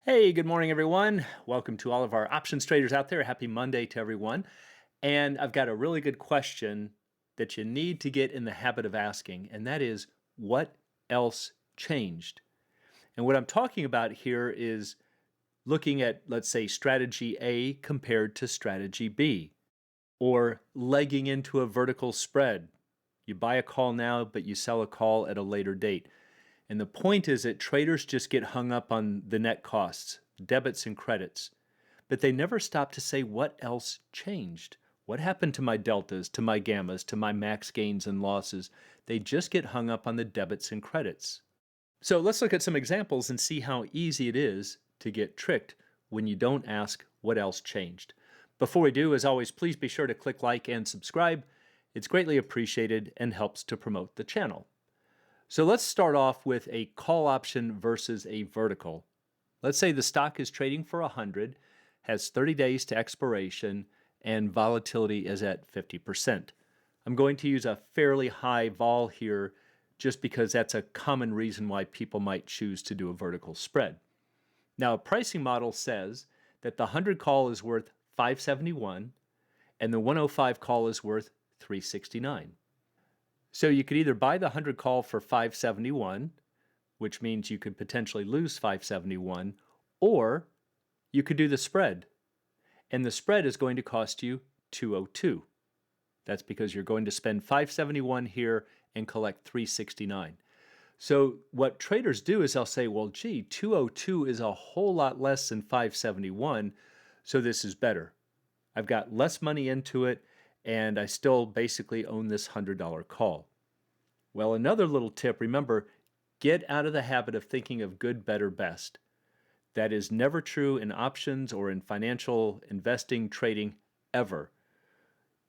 Hey, good morning, everyone. Welcome to all of our options traders out there. Happy Monday to everyone. And I've got a really good question that you need to get in the habit of asking, and that is what else changed? And what I'm talking about here is looking at, let's say, strategy A compared to strategy B, or legging into a vertical spread. You buy a call now, but you sell a call at a later date. And the point is that traders just get hung up on the net costs, debits and credits, but they never stop to say what else changed. What happened to my deltas, to my gammas, to my max gains and losses? They just get hung up on the debits and credits. So let's look at some examples and see how easy it is to get tricked when you don't ask what else changed. Before we do, as always, please be sure to click like and subscribe. It's greatly appreciated and helps to promote the channel. So let's start off with a call option versus a vertical. Let's say the stock is trading for 100, has 30 days to expiration, and volatility is at 50%. I'm going to use a fairly high vol here just because that's a common reason why people might choose to do a vertical spread. Now, a pricing model says that the 100 call is worth 571 and the 105 call is worth 369. So you could either buy the 100 call for 571, which means you could potentially lose 571, or you could do the spread. And the spread is going to cost you 202. That's because you're going to spend 571 here and collect 369. So what traders do is they'll say, well, gee, 202 is a whole lot less than 571, so this is better. I've got less money into it, and I still basically own this $100 call. Well, another little tip, remember, get out of the habit of thinking of good, better, best. That is never true in options or in financial investing, trading, ever.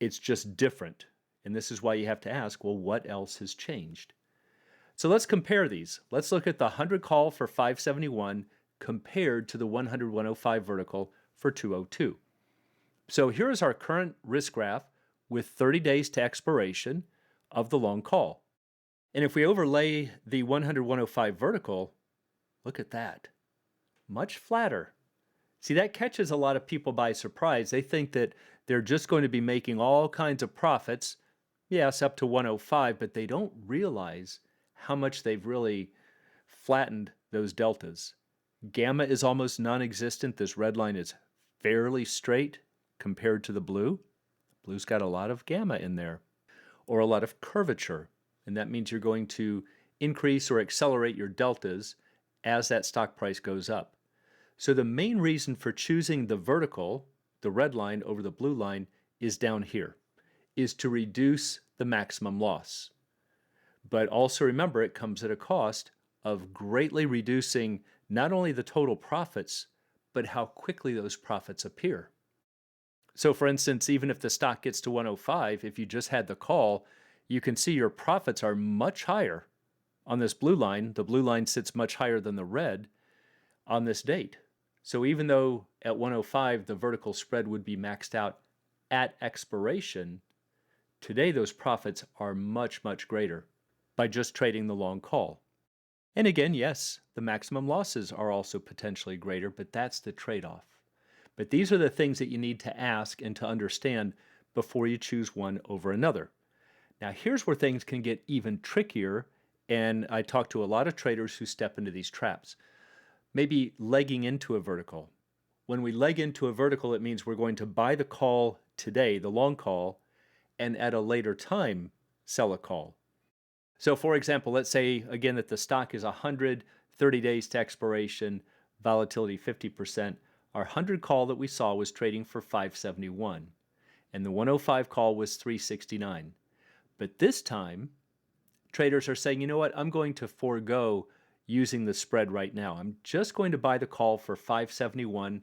It's just different. And this is why you have to ask, well, what else has changed? So let's compare these. Let's look at the 100 call for 571 compared to the 100-105 vertical for 202. So here is our current risk graph with 30 days to expiration of the long call. And if we overlay the 100-105 vertical, look at that. Much flatter. See, that catches a lot of people by surprise. They think that they're just going to be making all kinds of profits, yes, up to 105, but they don't realize how much they've really flattened those deltas. Gamma is almost non-existent. This red line is fairly straight compared to the blue. Blue's got a lot of gamma in there, or a lot of curvature, and that means you're going to increase or accelerate your deltas as that stock price goes up. So the main reason for choosing the vertical, the red line over the blue line, is down here, is to reduce the maximum loss. But also remember, it comes at a cost of greatly reducing not only the total profits, but how quickly those profits appear. So for instance, even if the stock gets to 105, if you just had the call, you can see your profits are much higher on this blue line. The blue line sits much higher than the red on this date. So even though at 105 the vertical spread would be maxed out at expiration, today those profits are much, much greater by just trading the long call. And again, yes, the maximum losses are also potentially greater, but that's the trade-off. But these are the things that you need to ask and to understand before you choose one over another. Now, here's where things can get even trickier, and I talk to a lot of traders who step into these traps. Maybe legging into a vertical. When we leg into a vertical, it means we're going to buy the call today, the long call, and at a later time sell a call. So for example, let's say again that the stock is 100, 30 days to expiration, volatility 50%. Our 100 call that we saw was trading for 571, and the 105 call was 369. But this time, traders are saying, you know what, I'm going to forego using the spread right now. I'm just going to buy the call for 571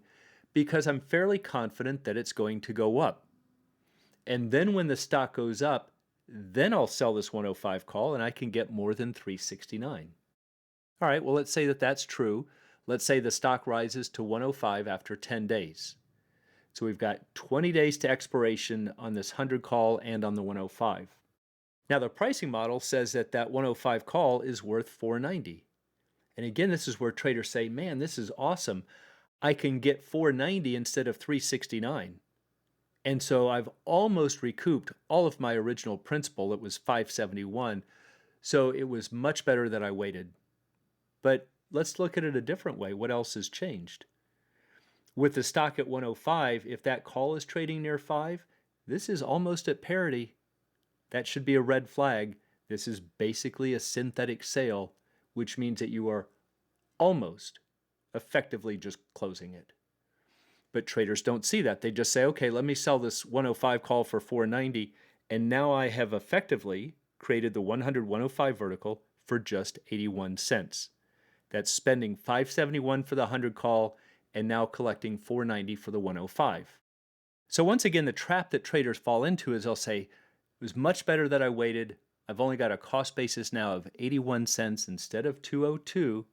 because I'm fairly confident that it's going to go up. And then when the stock goes up, then I'll sell this 105 call and I can get more than 369. All right, well, let's say that that's true. Let's say the stock rises to 105 after 10 days. So we've got 20 days to expiration on this 100 call and on the 105. Now the pricing model says that that 105 call is worth 490. And again, this is where traders say, man, this is awesome. I can get 490 instead of 369. And so I've almost recouped all of my original principal. It was 571. So it was much better that I waited. But let's look at it a different way. What else has changed? With the stock at 105, if that call is trading near 5, this is almost at parity. That should be a red flag. This is basically a synthetic sale, which means that you are almost effectively just closing it. But traders don't see that. They just say, okay, let me sell this 105 call for 490, and now I have effectively created the 100-105 vertical for just 81 cents. That's spending 571 for the 100 call and now collecting 490 for the 105. So once again, the trap that traders fall into is they'll say, it was much better that I waited. I've only got a cost basis now of 81 cents instead of 202.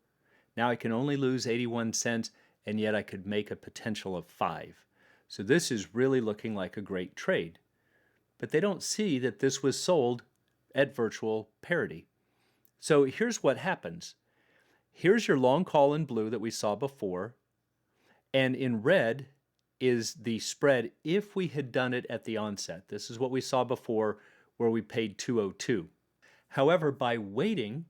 Now I can only lose 81 cents, and yet I could make a potential of 5. So this is really looking like a great trade. But they don't see that this was sold at virtual parity. So here's what happens. Here's your long call in blue that we saw before, and in red is the spread if we had done it at the onset. This is what we saw before where we paid 202. However, by waiting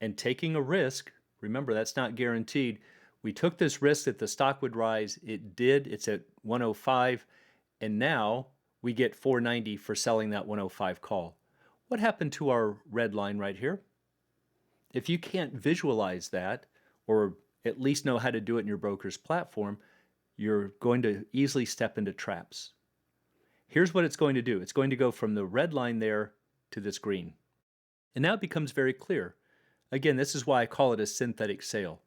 and taking a risk, remember that's not guaranteed, we took this risk that the stock would rise. It did. It's at 105, and now we get 490 for selling that 105 call. What happened to our red line right here? If you can't visualize that, or at least know how to do it in your broker's platform, you're going to easily step into traps. Here's what it's going to do. It's going to go from the red line there to this green. And now it becomes very clear. Again, this is why I call it a synthetic sale.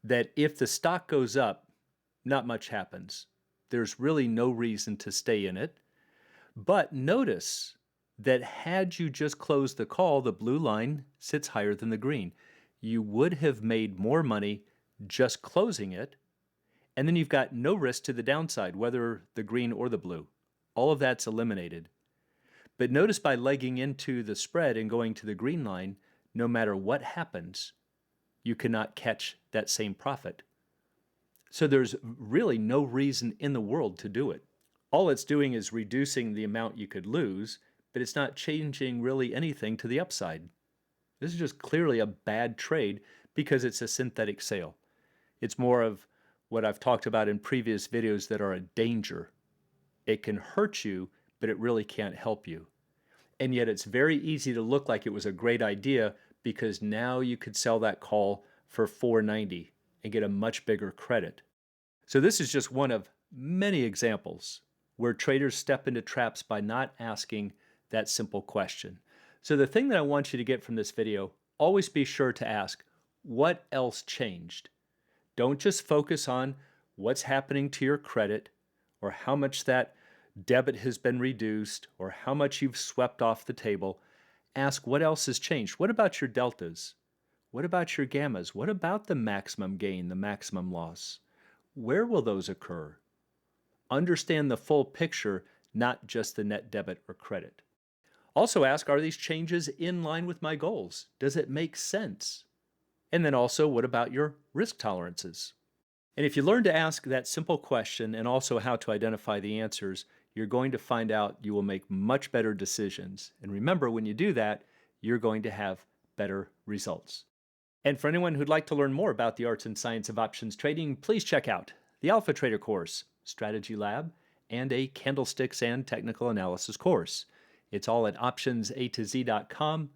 That if the stock goes up, not much happens. There's really no reason to stay in it. But notice that had you just closed the call, the blue line sits higher than the green. You would have made more money just closing it, and then you've got no risk to the downside, whether the green or the blue. All of that's eliminated. But notice by legging into the spread and going to the green line, no matter what happens, you cannot catch that same profit. So there's really no reason in the world to do it. All it's doing is reducing the amount you could lose, but it's not changing really anything to the upside. This is just clearly a bad trade because it's a synthetic sale. It's more of what I've talked about in previous videos that are a danger. It can hurt you, but it really can't help you. And yet it's very easy to look like it was a great idea because now you could sell that call for $4.90 and get a much bigger credit. So this is just one of many examples where traders step into traps by not asking that simple question. So the thing that I want you to get from this video, always be sure to ask, what else changed? Don't just focus on what's happening to your credit or how much that debit has been reduced or how much you've swept off the table. Ask what else has changed. What about your deltas? What about your gammas? What about the maximum gain, the maximum loss? Where will those occur? Understand the full picture, not just the net debit or credit. Also ask, are these changes in line with my goals? Does it make sense? And then also, what about your risk tolerances? And if you learn to ask that simple question and also how to identify the answers, you're going to find out you will make much better decisions. And remember, when you do that, you're going to have better results. And for anyone who'd like to learn more about the arts and science of options trading, please check out the Alpha Trader course, Strategy Lab, and a Candlesticks and Technical Analysis course. It's all at optionsatoz.com.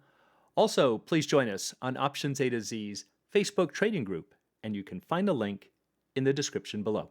Also, please join us on Options A to Z's Facebook trading group, and you can find a link in the description below.